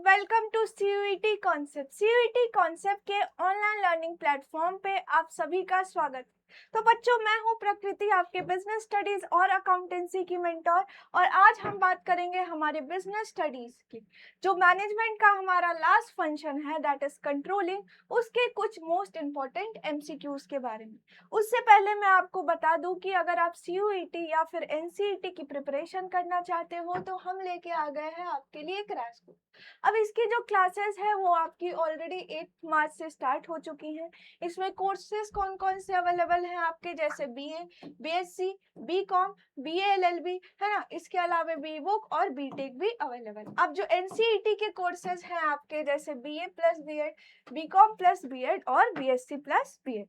Welcome to CUET concept. CUET concept के online learning platform पे आप सभी का स्वागत। तो बच्चों, मैं हूं प्रकृति, आपके बिजनेस स्टडीज और अकाउंटेंसी की मेंटोर। और आज हम बात करेंगे हमारे बिजनेस स्टडीज की। जो मैनेजमेंट का हमारा लास्ट फंक्शन है, दैट इज कंट्रोलिंग, उसके कुछ मोस्ट इंपॉर्टेंट एमसीक्यूज के बारे में। उससे पहले मैं आपको बता दूं कि अगर आप सीयूईटी या फिर एनसीईटी की प्रिपरेशन करना चाहते हो तो हम लेके आ गए हैं आपके लिए क्रैश कोर्स। अब इसकी जो क्लासेस है वो आपकी ऑलरेडी 8 मार्च से स्टार्ट हो चुकी हैं। इसमें कोर्सेज कौन कौन से अवेलेबल हैं आपके, जैसे BA, BSc, BCom, BA LLB, है ना। इसके अलावा बीवोक और बीटेक भी अवेलेबल। अब जो एनसीईटी के कोर्सेज हैं आपके, जैसे BA plus BEd, BCom plus BEd और बीएससी प्लस बीएड।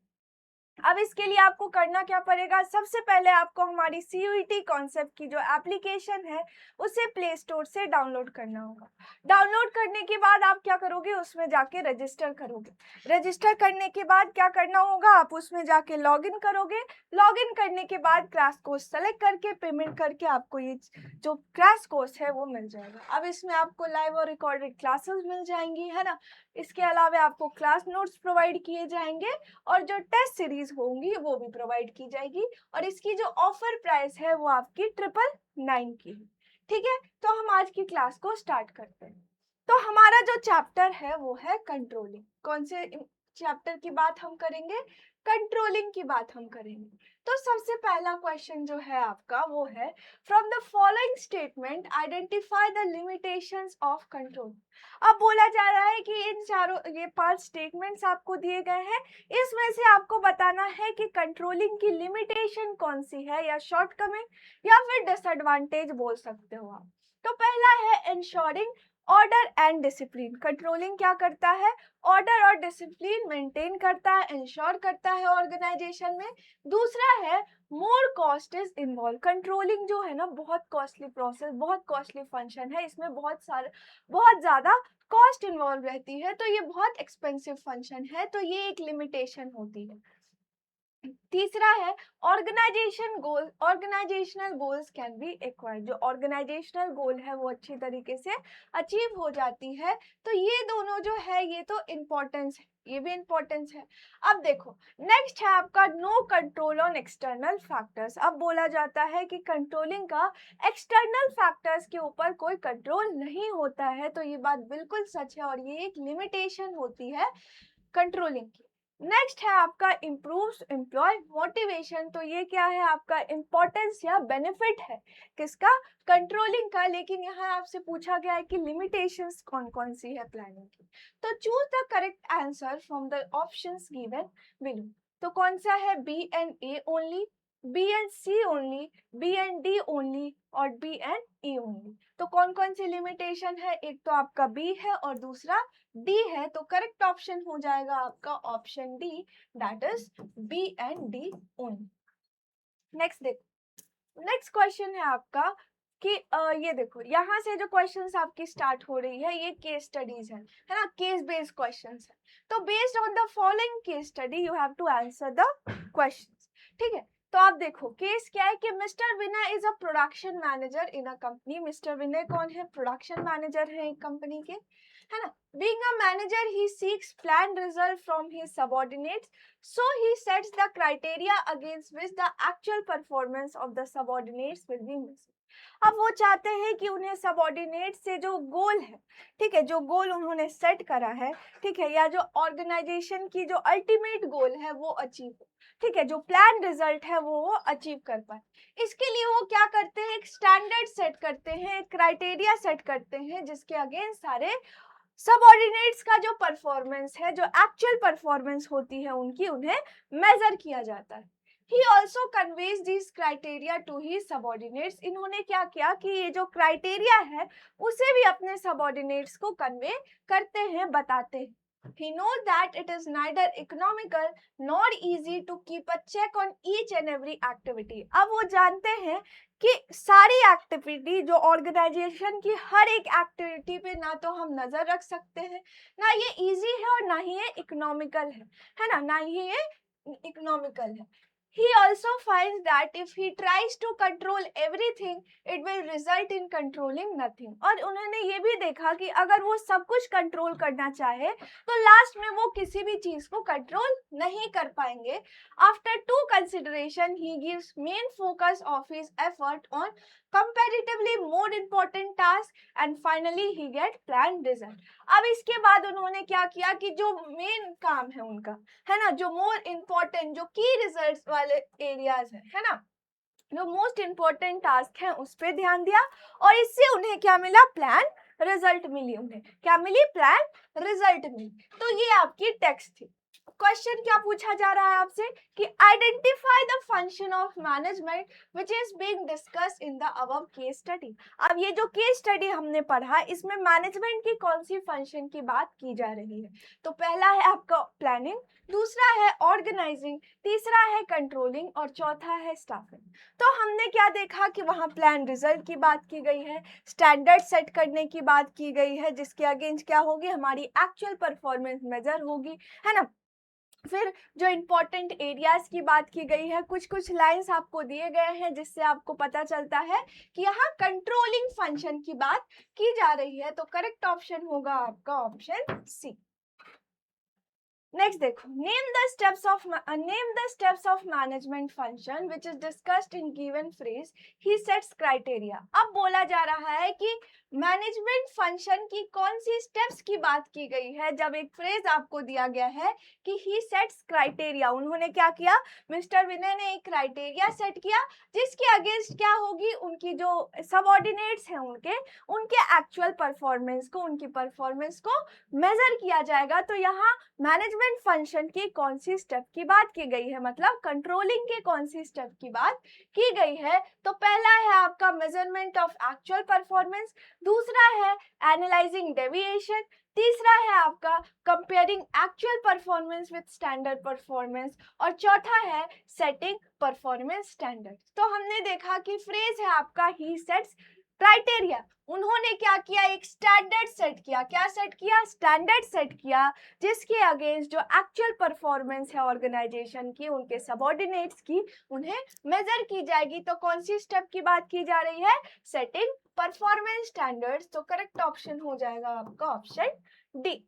अब इसके लिए आपको करना क्या पड़ेगा, सबसे पहले आपको हमारी सीयूईटी कॉन्सेप्ट की जो एप्लीकेशन है उसे प्ले स्टोर से डाउनलोड करना होगा। डाउनलोड करने के बाद आप क्या करोगे, उसमें जाके रजिस्टर करोगे। रजिस्टर करने के बाद क्या करना होगा, आप उसमें जाके लॉगिन करोगे। लॉगिन करने के बाद क्रैश कोर्स सेलेक्ट करके पेमेंट करके आपको ये जो क्रैश कोर्स है वो मिल जाएगा। अब इसमें आपको लाइव और रिकॉर्डेड क्लासेस मिल जाएंगी, है ना। इसके अलावा आपको क्लास नोट्स प्रोवाइड किए जाएंगे और जो टेस्ट सीरीज होंगी वो भी प्रोवाइड की जाएगी। और इसकी जो ऑफर प्राइस है वो आपकी 999 की है। ठीक है, तो हम आज की क्लास को स्टार्ट करते हैं। तो हमारा जो चैप्टर है वो है कंट्रोलिंग। कौन से चैप्टर की बात हम करेंगे, कंट्रोलिंग की बात हम करेंगे। तो सबसे पहला क्वेश्चन जो है आपका वो है, from the following statement identify the limitations of control. अब बोला जा रहा है कि इन चारों ये 5 स्टेटमेंट्स आपको दिए गए हैं, इसमें से आपको बताना है कि कंट्रोलिंग की लिमिटेशन कौन सी है, या शॉर्टकमिंग या फिर डिसएडवांटेज बोल सकते हो आप। तो पहला है ensuring order and discipline. Controlling क्या करता है, ऑर्डर और डिसिप्लिन मेंटेन करता है, इंश्योर करता है ऑर्गेनाइजेशन में। दूसरा है more cost is involve. Controlling जो है ना बहुत कॉस्टली प्रोसेस, बहुत कॉस्टली फंक्शन है, इसमें बहुत ज्यादा कॉस्ट इन्वॉल्व रहती है, तो ये बहुत एक्सपेंसिव फंक्शन है, तो ये एक लिमिटेशन होती है। तीसरा है organisational goals can be acquired. जो ऑर्गेनाइजेशनल गोल है वो अच्छी तरीके से अचीव हो जाती है। तो ये दोनों जो है ये तो इम्पोर्टेंस है, ये भी इम्पोर्टेंस है। अब देखो नेक्स्ट है आपका no control on external factors. अब बोला जाता है कि कंट्रोलिंग का एक्सटर्नल फैक्टर्स के ऊपर कोई कंट्रोल नहीं होता है, तो ये बात बिल्कुल सच है और ये एक लिमिटेशन होती है कंट्रोलिंग की। नेक्स्ट है आपका इम्प्रूव्स एम्प्लॉय मोटिवेशन। तो ये क्या है, आपका इंपॉर्टेंस या बेनिफिट है किसका, कंट्रोलिंग का। लेकिन यहाँ आपसे पूछा गया है कि लिमिटेशंस कौन कौन सी है प्लानिंग की। तो choose the correct answer from the options given below. तो कौन सा है, B and A only, B and C only, B and D only और बी एंड ई ओनली। तो कौन कौन सी लिमिटेशन है, एक तो आपका बी है और दूसरा डी है। तो करेक्ट ऑप्शन हो जाएगा आपका option D, that is B and D only. Next देखो, नेक्स्ट क्वेश्चन है आपका कि ये देखो यहाँ से जो क्वेश्चंस आपकी स्टार्ट हो रही है ये केस स्टडीज है ना, केस बेस्ड क्वेश्चंस है। तो based on the following case study you have to answer the questions. ठीक है, तो आप देखो केस क्या है कि mister Vinay is a production manager in a company. Mister Vinay कौन है, प्रोडक्शन मैनेजर है एक कंपनी के, है ना। Being a manager, he seeks planned result from his subordinates, so he sets the criteria against which the actual performance of the subordinates will be measured. अब वो चाहते हैं कि उन्हें सबॉर्डिनेट से जो गोल है, ठीक है, जो गोल उन्होंने सेट करा है, ठीक है, या जो ऑर्गेनाइजेशन की जो अल्टीमेट गोल है वो अचीव हो, ठीक है, जो प्लान रिजल्ट है वो अचीव कर पाए। इसके लिए वो क्या करते हैं, एक स्टैंडर्ड सेट करते हैं, एक क्राइटेरिया सेट करते हैं जिसके अगेंस्ट सारे सबऑर्डिनेट्स का जो परफॉर्मेंस है, जो एक्चुअल परफॉर्मेंस होती है उनकी, उन्हें मेजर किया जाता है। He also conveys these criteria to his subordinates. इन्होंने क्या किया कि ये जो क्राइटेरिया है उसे भी अपने सबऑर्डिनेट्स को कन्वे करते हैं, बताते हैं। He knows that it is neither economical nor easy to keep a check on each and every activity. अब वो जानते हैं कि सारी एक्टिविटी जो ऑर्गेनाइजेशन की हर एक एक्टिविटी पे ना तो हम नजर रख सकते हैं, ना ये इजी है और ना ही ये इकोनॉमिकल है ना, ना ही ये इकोनॉमिकल है। He also finds that if he tries to control everything, it will result in controlling nothing. और उन्होंने ये भी देखा कि अगर वो सब कुछ कंट्रोल करना चाहे तो लास्ट में वो किसी भी चीज को कंट्रोल नहीं कर पाएंगे. After two consideration, he gives main focus of his effort on comparatively more important tasks and finally he get planned result. अब इसके बाद उन्होंने क्या किया कि जो मेन काम है उनका, है ना, जो मोर इम्पोर्टेंट, जो की रिजल्ट्स वाले एरियाज है ना, जो मोस्ट इम्पोर्टेंट टास्क है उस पर ध्यान दिया और इससे उन्हें क्या मिला, प्लान रिजल्ट मिली. उन्हें क्या मिली, प्लान रिजल्ट मिली. तो ये आपकी टेक्स्ट थी. क्वेश्चन क्या पूछा जा रहा है आपसे कि identify the function of management which is being discussed in the above case study. अब ये जो केस स्टडी हमने पढ़ा इसमें मैनेजमेंट की कौन सी फंक्शन की बात की जा रही है. तो पहला है आपका प्लानिंग, दूसरा है ऑर्गेनाइजिंग, तीसरा है कंट्रोलिंग और चौथा है स्टाफिंग. तो हमने क्या देखा कि वहाँ प्लान रिजल्ट की बात की गई है, स्टैंडर्ड सेट करने की बात की गई है जिसके अगेंस्ट क्या होगी, हमारी एक्चुअल परफॉर्मेंस मेजर होगी, है ना. फिर जो इम्पोर्टेंट एरियाज की बात की गई है, कुछ लाइंस आपको दिए गए हैं जिससे आपको पता चलता है कि यहाँ कंट्रोलिंग फंक्शन की बात की जा रही है. तो करेक्ट ऑप्शन होगा आपका ऑप्शन सी. नेक्स्ट देखो, name the steps of management function which is discussed in given phrase he sets criteria. अब बोला जा रहा है कि मैनेजमेंट फंक्शन की कौन सी स्टेप्स की बात की गई है जब एक फ्रेज आपको दिया गया है कि ही सेट्स क्राइटेरिया. उन्होंने क्या किया, मिस्टर विनय ने एक क्राइटेरिया सेट किया जिसके अगेंस्ट क्या होगी, उनकी जो सबऑर्डिनेट्स हैं उनके एक्चुअल परफॉर्मेंस को, उनकी परफॉर्मेंस को मेजर किया जाएगा. तो यहाँ मैनेजमेंट फंक्शन की कौन सी स्टेप की बात की गई है, मतलब कंट्रोलिंग के कौन सी स्टेप की बात की गई है. तो पहला है आपका मेजरमेंट ऑफ एक्चुअल परफॉर्मेंस, दूसरा है एनालाइजिंग डेविएशन, तीसरा है आपका comparing actual performance with standard performance और चौथा है सेटिंग परफॉर्मेंस स्टैंडर्ड. तो हमने देखा कि फ्रेज है आपका ही सेट्स क्राइटेरिया. उन्होंने क्या किया, एक स्टैंडर्ड सेट किया. क्या सेट किया, स्टैंडर्ड सेट किया जिसके अगेंस्ट जो एक्चुअल परफॉर्मेंस है ऑर्गेनाइजेशन की, उनके सबऑर्डिनेट्स की, उन्हें मेजर की जाएगी. तो कौन सी स्टेप की बात की जा रही है, सेटिंग परफॉर्मेंस स्टैंडर्ड्स. तो करेक्ट ऑप्शन हो जाएगा आपका ऑप्शन डी.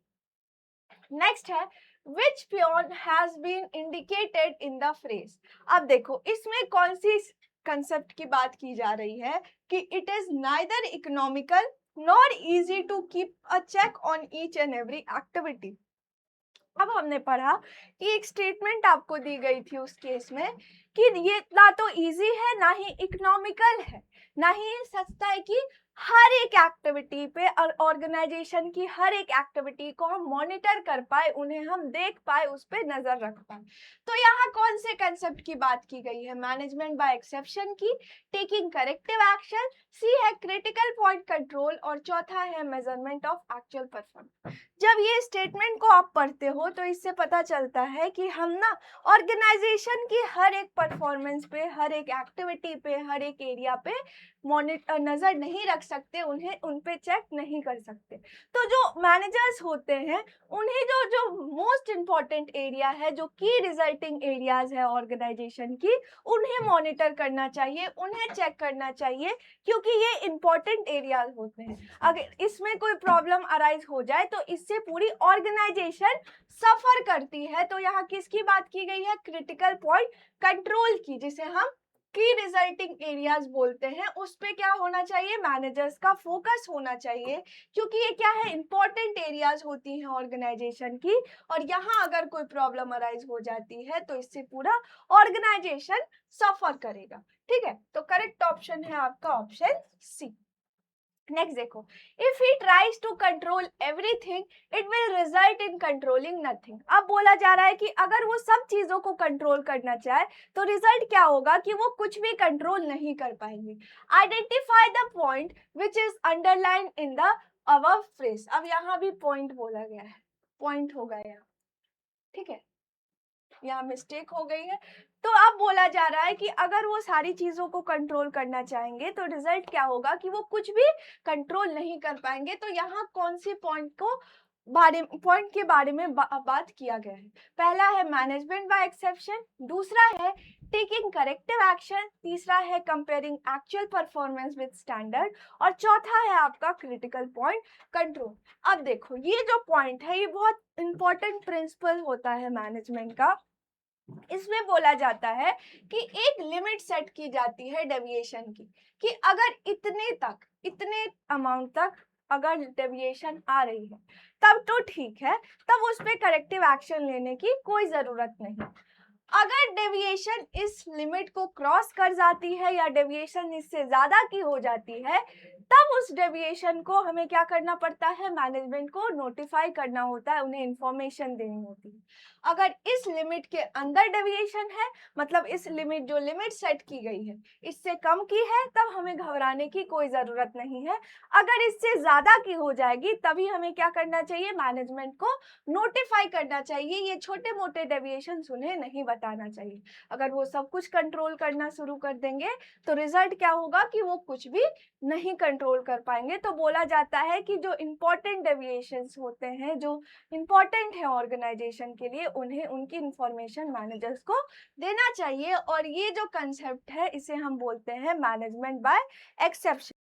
नेक्स्ट है which peon has been indicated in the phrase. अब देखो इसमें कौन सी कंसेप्ट की बात की जा रही है कि it is neither economical nor easy to keep a check on each and every activity. अब हमने पढ़ा कि एक स्टेटमेंट आपको दी गई थी उस केस में कि ये ना तो इजी है ना ही इकोनॉमिकल है ना ही ये सस्ता है कि हर एक एक्टिविटी पे और ऑर्गेनाइजेशन की हर एक एक्टिविटी को हम मॉनिटर कर पाए, उन्हें हम देख पाए, उस पे नजर रख पाए. तो यहाँ कौन से कंसेप्ट की बात की गई है, मैनेजमेंट बाय एक्सेप्शन की, टेकिंग करेक्टिव एक्शन, सी है क्रिटिकल पॉइंट कंट्रोल और चौथा है मेजरमेंट ऑफ एक्चुअल परफॉर्मेंस. जब ये स्टेटमेंट को आप पढ़ते हो तो इससे पता चलता है कि हम ना ऑर्गेनाइजेशन की हर एक परफॉर्मेंस पे, हर एक एक्टिविटी पे, हर एक एरिया पे मॉनिटर नजर नहीं रख सकते, उन्हें उन पे चेक नहीं कर सकते. तो जो मैनेजर्स होते हैं उन्हें जो जो मोस्ट इम्पॉर्टेंट एरिया है, जो की रिजल्टिंग एरियाज है ऑर्गेनाइजेशन की, उन्हें मॉनिटर करना चाहिए, उन्हें चेक करना चाहिए क्योंकि ये इम्पॉर्टेंट एरियाज होते हैं. अगर इसमें कोई प्रॉब्लम अराइज हो जाए तो इससे पूरी ऑर्गेनाइजेशन सफर करती है. तो यहाँ किसकी बात की गई है, क्रिटिकल पॉइंट कंट्रोल की, जिसे हम की रिजल्टिंग एरियाज बोलते हैं. उस पे क्या होना चाहिए, मैनेजर्स का फोकस होना चाहिए क्योंकि ये क्या है, इंपॉर्टेंट एरियाज होती हैं ऑर्गेनाइजेशन की और यहाँ अगर कोई प्रॉब्लम अराइज हो जाती है तो इससे पूरा ऑर्गेनाइजेशन सफर करेगा. ठीक है, तो करेक्ट ऑप्शन है आपका ऑप्शन सी. नेक्स्ट देखो, if he tries to control everything it will result in controlling nothing. अब बोला जा रहा है कि अगर वो सब चीजों को कंट्रोल करना चाहे तो रिजल्ट क्या होगा कि वो कुछ भी कंट्रोल नहीं कर पाएंगे. Identify the point which is underline in the above phrase. अब यहाँ भी पॉइंट बोला गया है, पॉइंट होगा यहाँ, ठीक है, यहाँ मिस्टेक हो गई है. तो अब बोला जा रहा है कि अगर वो सारी चीजों को कंट्रोल करना चाहेंगे तो रिजल्ट क्या होगा कि वो कुछ भी कंट्रोल नहीं कर पाएंगे. तो यहाँ कौन सी पॉइंट के बारे में बात किया गया है, पहला है मैनेजमेंट बाय एक्सेप्शन, दूसरा है टेकिंग करेक्टिव एक्शन, तीसरा है comparing actual performance with standard, और चौथा है आपका क्रिटिकल पॉइंट कंट्रोल। अब देखो ये जो पॉइंट है ये बहुत इंपॉर्टेंट प्रिंसिपल होता है मैनेजमेंट का। इसमें बोला जाता है कि एक लिमिट सेट की जाती है डेविएशन की, कि अगर इतने अमाउंट तक अगर डेविएशन आ रही है तब तो ठीक है, तब उस पर करेक्टिव एक्शन लेने की कोई जरूरत नहीं। अगर डेविएशन इस लिमिट को क्रॉस कर जाती है या डेविएशन इससे ज्यादा की हो जाती है, तब उस डेविएशन को हमें क्या करना पड़ता है, मैनेजमेंट को नोटिफाई करना होता है, उन्हें इंफॉर्मेशन देनी होती है। अगर इस लिमिट के अंदर डेविएशन है, मतलब इस लिमिट जो लिमिट सेट की गई है इससे कम की है, तब हमें घबराने की कोई जरूरत नहीं है। अगर इससे ज्यादा की हो जाएगी तभी हमें क्या करना चाहिए, मैनेजमेंट को नोटिफाई करना चाहिए। ये छोटे मोटे डेविएशन उन्हें नहीं बताना चाहिए। अगर वो सब कुछ कंट्रोल करना शुरू कर देंगे तो रिजल्ट क्या होगा कि वो कुछ भी नहीं कंट्रोल कर पाएंगे। तो बोला जाता है कि जो इम्पोर्टेंट डेविएशंस होते हैं, जो इम्पोर्टेंट है ऑर्गेनाइजेशन के लिए, उन्हें उनकी इंफॉर्मेशन मैनेजर्स को देना चाहिए। और ये जो कंसेप्ट है इसे हम बोलते हैं मैनेजमेंट बाय एक्सेप्शन।